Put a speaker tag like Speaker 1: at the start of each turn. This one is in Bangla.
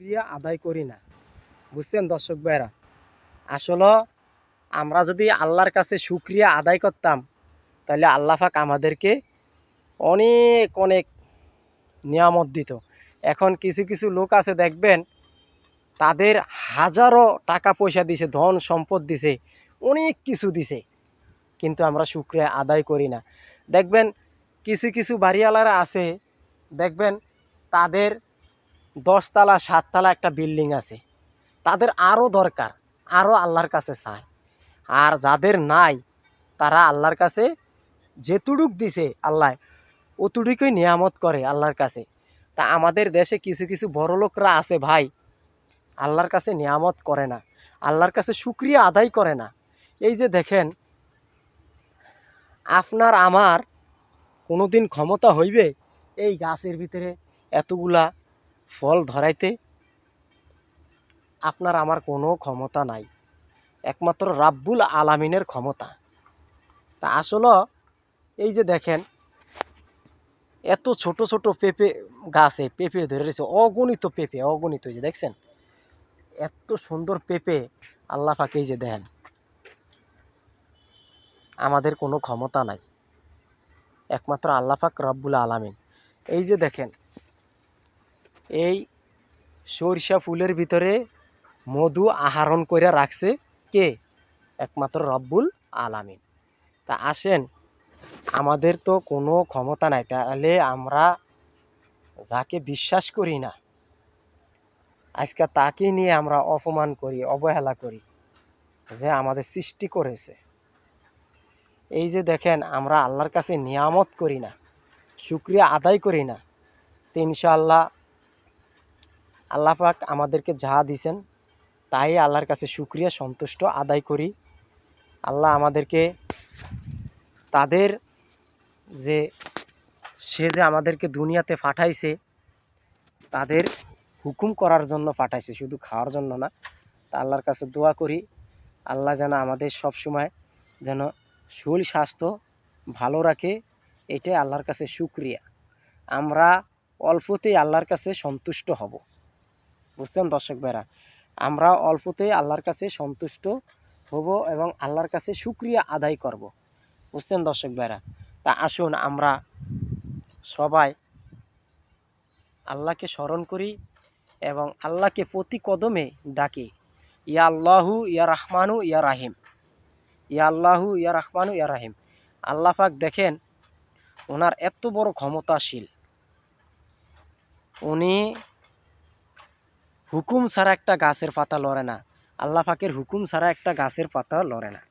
Speaker 1: শুকরিয়া আদায় করি না। বুঝছেন দর্শক ভাইরা, আসলে আমরা যদি আল্লাহর কাছে শুকরিয়া আদায় করতাম তাহলে আল্লাহ পাক আমাদেরকে অনেক অনেক নিয়ামত দিত। এখন কিছু কিছু লোক আছে দেখবেন, তাদের হাজারো টাকা পয়সা দিছে, ধন সম্পদ দিছে, অনেক কিছু দিছে, কিন্তু আমরা শুকরিয়া আদায় করি না। দেখবেন কিছু কিছু বাড়িওয়ালারা আছে, দেখবেন তাদের 10 তলা 7 তলা একটা বিল্ডিং আছে, তাদের আরও দরকার, আরও আল্লাহর কাছে চায়। আর যাদের নাই তারা আল্লাহর কাছে যেতুটুক দিছে আল্লাহ অতটুকুই নিয়ামত করে আল্লাহর কাছে। তা আমাদের দেশে কিছু কিছু বড় লোকরা আছে ভাই, আল্লাহর কাছে নিয়ামত করে না, আল্লাহর কাছে শুকরিয়া আদায় করে না। এই যে দেখেন, আপনার আমার কোনো দিন ক্ষমতা হইবে এই গাছের ভিতরে এতগুলা ফল ধরাইতে? আপনার আমার কোনো ক্ষমতা নাই, একমাত্র রাব্বুল আলামিনের ক্ষমতা। তা আসলে এই যে দেখেন, এত ছোট ছোট পেঁপে গাছে পেঁপে ধরে রয়েছে, অগণিত পেঁপে, অগণিত। এই যে দেখছেন এত সুন্দর পেঁপে, আল্লাহ পাক এই যে দেখেন, আমাদের কোনো ক্ষমতা নাই, একমাত্র আল্লাহ পাক রব্বুল আলামিন। এই যে দেখেন, এই সরিষা ফুলের ভিতরে মধু আহরণ করে রাখছে কে? একমাত্র রব্বুল আলামিন। তা আসেন, আমাদের তো কোনো ক্ষমতা নাই, তাহলে আমরা যাকে বিশ্বাস করি না আজকে তাকে নিয়ে আমরা অপমান করি, অবহেলা করি, যে আমাদের সৃষ্টি করেছে। এই যে দেখেন, আমরা আল্লাহর কাছে নিয়ামত করি না, শুকরিয়া আদায় করি না। তো ইনশাআল্লাহ আল্লাহ পাক আমাদেরকে যা দিছেন তাই আল্লাহর কাছে শুকরিয়া সন্তুষ্ট আদায় করি। আল্লাহ আমাদেরকে তাদের যে সে যে আমাদেরকে দুনিয়াতে পাঠাইছে, তাদের হুকুম করার জন্য পাঠাইছে, শুধু খাওয়ার জন্য না। তা আল্লাহর কাছে দোয়া করি, আল্লাহ যেন আমাদের সব সময় যেন শরীর স্বাস্থ্য ভালো রাখে, এটাই আল্লাহর কাছে শুকরিয়া। আমরা অল্পতেই আল্লাহর কাছে সন্তুষ্ট হব। বুঝছেন দর্শক ভাইরা, আমরা অল্পতেই আল্লাহর কাছে সন্তুষ্ট হব এবং আল্লাহর কাছে শুকরিয়া আদায় করব। বুঝছেন দর্শক ভাইরা, তা আসুন আমরা সবাই আল্লাহকে স্মরণ করি এবং আল্লাহকে প্রতি কদমে ডাকি, ইয়া আল্লাহু ইয়া রহমানু ইয়া রাহিম, ইয়া আল্লাহু ইয়া রহমানু ইয়া রাহিম। আল্লাহ পাক দেখেন, ওনার এত বড় ক্ষমতাশীল, উনি হুকুম ছাড়া একটা গাছের পাতা লড়ে না, আল্লাহ পাকের হুকুম ছাড়া একটা গাছের পাতা লড়ে না।